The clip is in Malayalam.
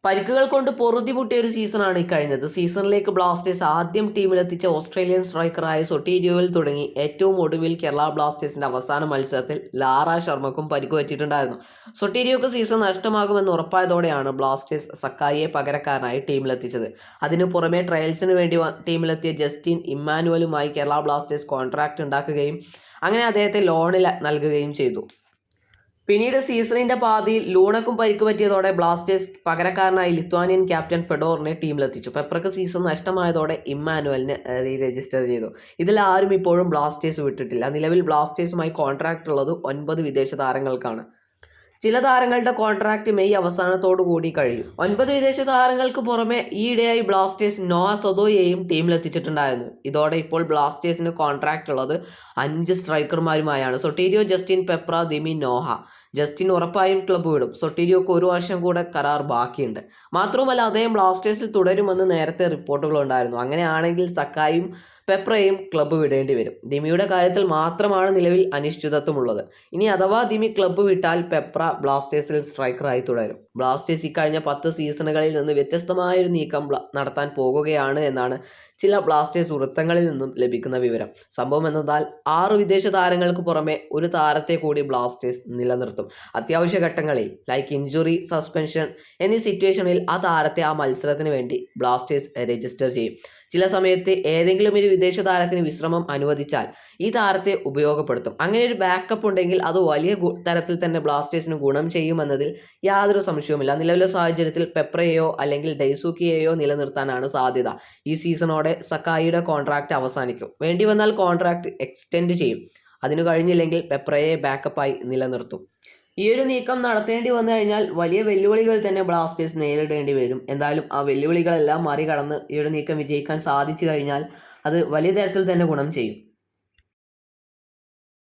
പരിക്കുകൾ കൊണ്ട് പൊറുതിമുട്ടിയ ഒരു സീസണാണ് ഇക്കഴിഞ്ഞത്. സീസണിലേക്ക് ബ്ലാസ്റ്റേഴ്സ് ആദ്യം ടീമിലെത്തിച്ച ഓസ്ട്രേലിയൻ സ്ട്രൈക്കറായ സൊട്ടീരിയോയിൽ തുടങ്ങി ഏറ്റവും ഒടുവിൽ കേരള ബ്ലാസ്റ്റേഴ്സിന്റെ അവസാന മത്സരത്തിൽ ലാറ ശർമ്മക്കും പരിക്ക് പറ്റിയിട്ടുണ്ടായിരുന്നു. സൊട്ടീരിയോക്ക് സീസൺ നഷ്ടമാകുമെന്ന് ഉറപ്പായതോടെയാണ് ബ്ലാസ്റ്റേഴ്സ് സക്കായിയെ പകരക്കാരനായി ടീമിലെത്തിച്ചത്. അതിനു പുറമെ ട്രയൽസിന് വേണ്ടി ടീമിലെത്തിയ ജസ്റ്റിൻ ഇമ്മാനുവലുമായി കേരള ബ്ലാസ്റ്റേഴ്സ് കോൺട്രാക്ട് ഉണ്ടാക്കുകയും അങ്ങനെ അദ്ദേഹത്തെ ലോണിൽ നൽകുകയും ചെയ്തു. പിന്നീട് സീസണിന്റെ പാതിയിൽ ലൂണക്കും പരിക്ക് പറ്റിയതോടെ ബ്ലാസ്റ്റേഴ്സ് പകരക്കാരനായി ലിത്വാനിയൻ ക്യാപ്റ്റൻ ഫെഡോറിനെ ടീമിലെത്തിച്ചു. പെപ്രക്ക് സീസൺ നഷ്ടമായതോടെ ഇമ്മാനുവലിനെ രജിസ്റ്റർ ചെയ്തു. ഇതിൽ ആരും ഇപ്പോഴും ബ്ലാസ്റ്റേഴ്സ് വിട്ടിട്ടില്ല. നിലവിൽ ബ്ലാസ്റ്റേഴ്സുമായി കോൺട്രാക്ട് ഉള്ളത് 9 വിദേശ താരങ്ങൾക്കാണ്. ചില താരങ്ങളുടെ കോൺട്രാക്ട് മെയ് അവസാനത്തോടു കൂടി കഴിയും. 9 വിദേശ താരങ്ങൾക്ക് പുറമെ ഈയിടെയായി ബ്ലാസ്റ്റേഴ്സ് നോഹ സദോയെയും ടീമിലെത്തിച്ചിട്ടുണ്ടായിരുന്നു. ഇതോടെ ഇപ്പോൾ ബ്ലാസ്റ്റേഴ്സിന് കോൺട്രാക്ട് ഉള്ളത് 5 സ്ട്രൈക്കർമാരുമായാണ്. Sotirio, Justin, Peprah, Dimi, Noah. Justin ഉറപ്പായും ക്ലബ്ബ് വിടും. സൊട്ടീരിയോക്ക് 1 വർഷം കൂടെ കരാർ ബാക്കിയുണ്ട്. മാത്രവുമല്ല, അദ്ദേഹം ബ്ലാസ്റ്റേഴ്സിൽ തുടരുമെന്ന് നേരത്തെ റിപ്പോർട്ടുകൾ ഉണ്ടായിരുന്നു. അങ്ങനെയാണെങ്കിൽ സക്കായും പെപ്രയും ക്ലബ്ബ് വിടേണ്ടി വരും. ദിമിയുടെ കാര്യത്തിൽ മാത്രമാണ് നിലവിൽ അനിശ്ചിതത്വമുള്ളത്. ഇനി അഥവാ ദിമി ക്ലബ്ബ് വിട്ടാൽ പെപ്ര ബ്ലാസ്റ്റേഴ്സിൽ സ്ട്രൈക്കറായി തുടരും. ബ്ലാസ്റ്റേഴ്സ് ഇക്കഴിഞ്ഞ 10 സീസണുകളിൽ നിന്ന് വ്യത്യസ്തമായൊരു നീക്കം നടത്താൻ പോകുകയാണ് എന്നാണ് ചില ബ്ലാസ്റ്റേഴ്സ് വൃത്തങ്ങളിൽ നിന്നും ലഭിക്കുന്ന വിവരം. സംഭവം എന്നാൽ 6 വിദേശ താരങ്ങൾക്ക് പുറമെ ഒരു താരത്തെ കൂടി ബ്ലാസ്റ്റേഴ്സ് നിലനിർത്തും. അത്യാവശ്യ ഘട്ടങ്ങളിൽ ലൈക്ക് ഇഞ്ചുറി, സസ്പെൻഷൻ എന്നീ സിറ്റുവേഷനിൽ ആ താരത്തെ ആ മത്സരത്തിന് വേണ്ടി ബ്ലാസ്റ്റേഴ്സ് രജിസ്റ്റർ ചെയ്യും. ചില സമയത്ത് ഏതെങ്കിലും ഒരു വിദേശ താരത്തിന് വിശ്രമം അനുവദിച്ചാൽ ഈ താരത്തെ ഉപയോഗപ്പെടുത്തും. അങ്ങനെ ഒരു ബാക്കപ്പ് ഉണ്ടെങ്കിൽ അത് വലിയ തരത്തിൽ തന്നെ ബ്ലാസ്റ്റേഴ്സിന് ഗുണം ചെയ്യുമെന്നതിൽ യാതൊരു സംശയവുമില്ല. നിലവിലെ സാഹചര്യത്തിൽ പെപ്രയെയോ അല്ലെങ്കിൽ ഡൈസൂക്കിയെയോ നിലനിർത്താനാണ് സാധ്യത. ഈ സീസണോടെ സക്കായിയുടെ കോൺട്രാക്റ്റ് അവസാനിക്കും. വേണ്ടി വന്നാൽ കോൺട്രാക്റ്റ് എക്സ്റ്റെൻഡ് ചെയ്യും. അതിനു കഴിഞ്ഞില്ലെങ്കിൽ പെപ്രയെ ബാക്കപ്പായി നിലനിർത്തും. ഈ ഒരു നീക്കം നടത്തേണ്ടി വന്നു കഴിഞ്ഞാൽ വലിയ വെല്ലുവിളികൾ തന്നെ ബ്ലാസ്റ്റേഴ്സ് നേരിടേണ്ടി വരും. എന്തായാലും ആ വെല്ലുവിളികളെല്ലാം മറികടന്ന് ഈ ഒരു നീക്കം വിജയിക്കാൻ സാധിച്ചു കഴിഞ്ഞാൽ അത് വലിയ തരത്തിൽ തന്നെ ഗുണം ചെയ്യും.